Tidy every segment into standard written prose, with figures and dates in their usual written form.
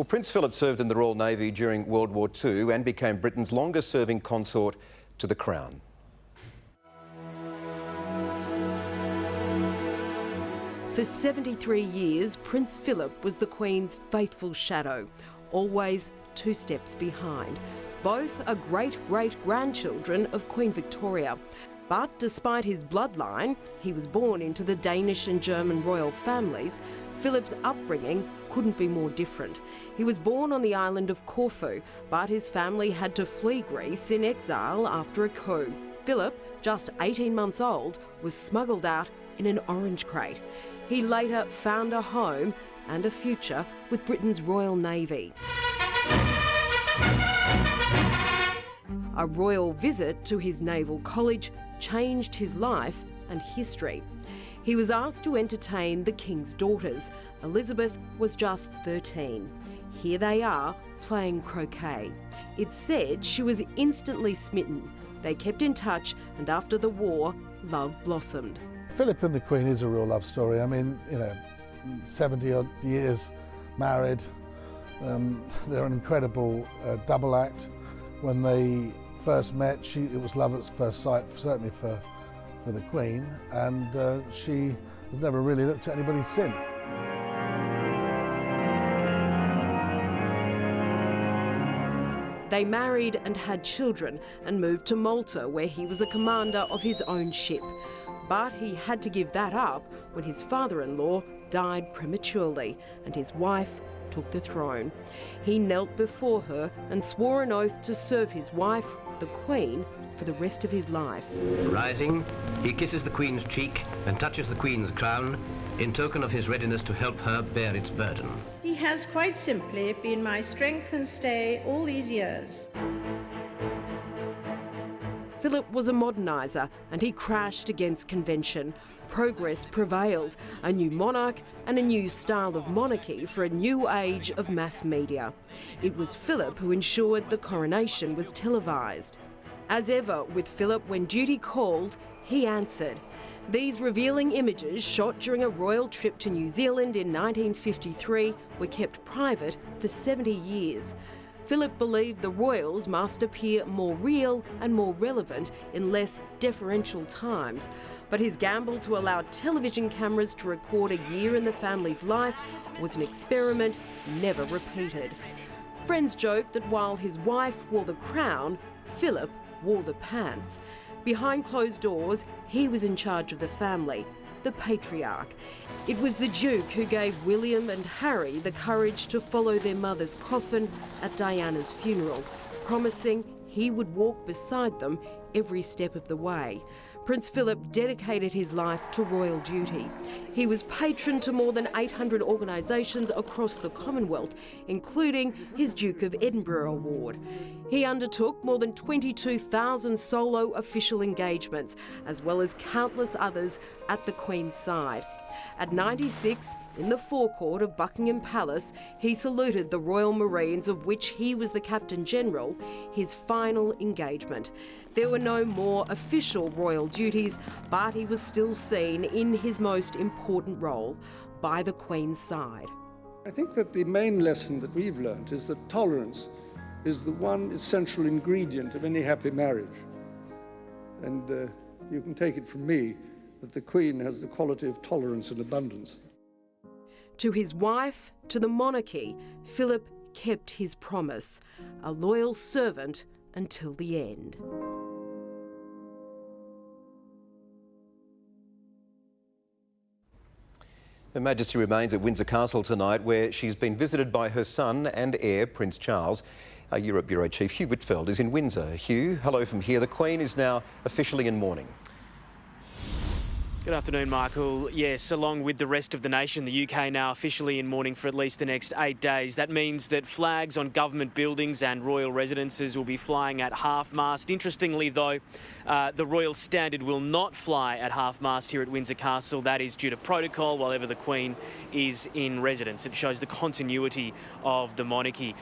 Prince Philip served in the Royal Navy during World War II and became Britain's longest-serving consort to the Crown. For 73 years, Prince Philip was the Queen's faithful shadow, always 2 steps behind. Both are great-great-grandchildren of Queen Victoria. But despite his bloodline, he was born into the Danish and German royal families. Philip's upbringing couldn't be more different. He was born on the island of Corfu, but his family had to flee Greece in exile after a coup. Philip, just 18 months old, was smuggled out in an orange crate. He later found a home and a future with Britain's Royal Navy. A royal visit to his naval college changed his life and history. He was asked to entertain the King's daughters. Elizabeth was just 13. Here they are, playing croquet. It's said she was instantly smitten. They kept in touch, and after the war, love blossomed. Philip and the Queen is a real love story. I mean, 70-odd years married. They're an incredible double act. When they first met, it was love at first sight, certainly for the Queen, and she has never really looked at anybody since. They married and had children and moved to Malta, where he was a commander of his own ship. But he had to give that up when his father-in-law died prematurely and his wife took the throne. He knelt before her and swore an oath to serve his wife, the Queen, for the rest of his life. Rising, he kisses the Queen's cheek and touches the Queen's crown in token of his readiness to help her bear its burden. He has quite simply been my strength and stay all these years. Philip was a moderniser and he crashed against convention. Progress prevailed, a new monarch and a new style of monarchy for a new age of mass media. It was Philip who ensured the coronation was televised. As ever with Philip, when duty called, he answered. These revealing images, shot during a royal trip to New Zealand in 1953, were kept private for 70 years. Philip believed the royals must appear more real and more relevant in less deferential times. But his gamble to allow television cameras to record a year in the family's life was an experiment never repeated. Friends joke that while his wife wore the crown, Philip wore the pants. Behind closed doors, he was in charge of the family, the patriarch. It was the Duke who gave William and Harry the courage to follow their mother's coffin at Diana's funeral, promising he would walk beside them every step of the way. Prince Philip dedicated his life to royal duty. He was patron to more than 800 organisations across the Commonwealth, including his Duke of Edinburgh Award. He undertook more than 22,000 solo official engagements, as well as countless others at the Queen's side. At 96, in the forecourt of Buckingham Palace, he saluted the Royal Marines, of which he was the Captain General, his final engagement. There were no more official royal duties, but he was still seen in his most important role, by the Queen's side. I think that the main lesson that we've learned is that tolerance is the one essential ingredient of any happy marriage. And you can take it from me that the Queen has the quality of tolerance and abundance. To his wife, to the monarchy, Philip kept his promise, a loyal servant until the end. Her Majesty remains at Windsor Castle tonight, where she's been visited by her son and heir, Prince Charles. Our Europe Bureau Chief Hugh Whitfeld is in Windsor. Hugh, hello from here. The Queen is now officially in mourning. Good afternoon, Michael. Yes, along with the rest of the nation, the UK now officially in mourning for at least the next 8 days. That means that flags on government buildings and royal residences will be flying at half-mast. Interestingly, though, the Royal Standard will not fly at half-mast here at Windsor Castle. That is due to protocol while ever the Queen is in residence. It shows the continuity of the monarchy.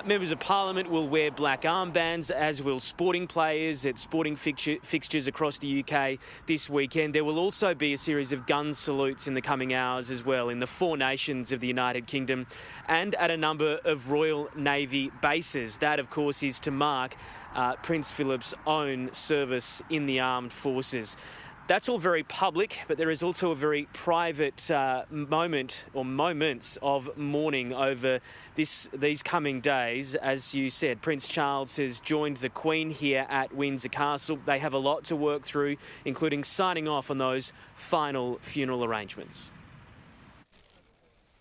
Members of Parliament will wear black armbands, as will sporting players at sporting fixtures across the UK this weekend. There will also also be a series of gun salutes in the coming hours as well in the 4 nations of the United Kingdom and at a number of Royal Navy bases. That, of course, is to mark Prince Philip's own service in the armed forces. That's all very public, but there is also a very private moment or moments of mourning over these coming days. As you said, Prince Charles has joined the Queen here at Windsor Castle. They have a lot to work through, including signing off on those final funeral arrangements.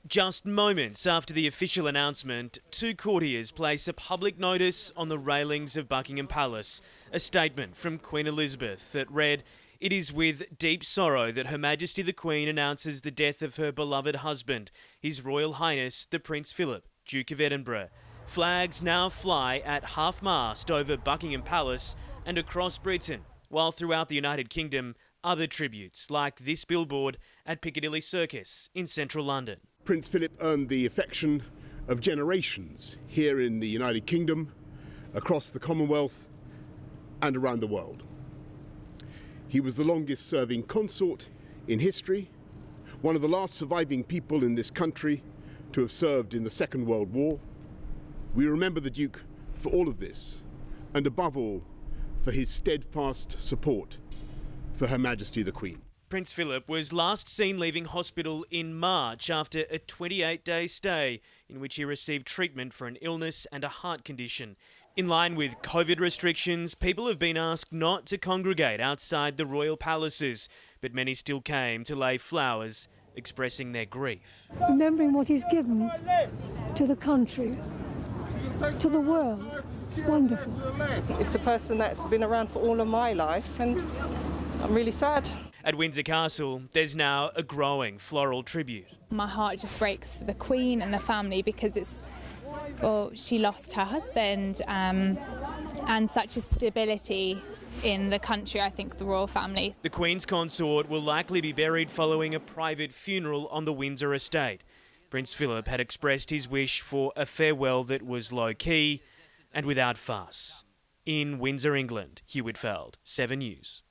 Just moments after the official announcement, 2 courtiers place a public notice on the railings of Buckingham Palace, a statement from Queen Elizabeth that read, "It is with deep sorrow that Her Majesty the Queen announces the death of her beloved husband, His Royal Highness the Prince Philip, Duke of Edinburgh. Flags now fly at half-mast over Buckingham Palace and across Britain, while throughout the United Kingdom, other tributes like this billboard at Piccadilly Circus in central London." Prince Philip earned the affection of generations here in the United Kingdom, across the Commonwealth and around the world. He was the longest serving consort in history, one of the last surviving people in this country to have served in the Second World War. We remember the Duke for all of this, and above all, for his steadfast support for Her Majesty the Queen. Prince Philip was last seen leaving hospital in March after a 28-day stay in which he received treatment for an illness and a heart condition. In line with COVID restrictions, people have been asked not to congregate outside the royal palaces, but many still came to lay flowers, expressing their grief. Remembering what he's given to the country, to the world, it's wonderful. It's a person that's been around for all of my life, and I'm really sad. At Windsor Castle, there's now a growing floral tribute. My heart just breaks for the Queen and the family because she lost her husband and such a stability in the country, I think, the royal family. The Queen's consort will likely be buried following a private funeral on the Windsor estate. Prince Philip had expressed his wish for a farewell that was low-key and without fuss. In Windsor, England, Hugh Whitfeld, 7 News.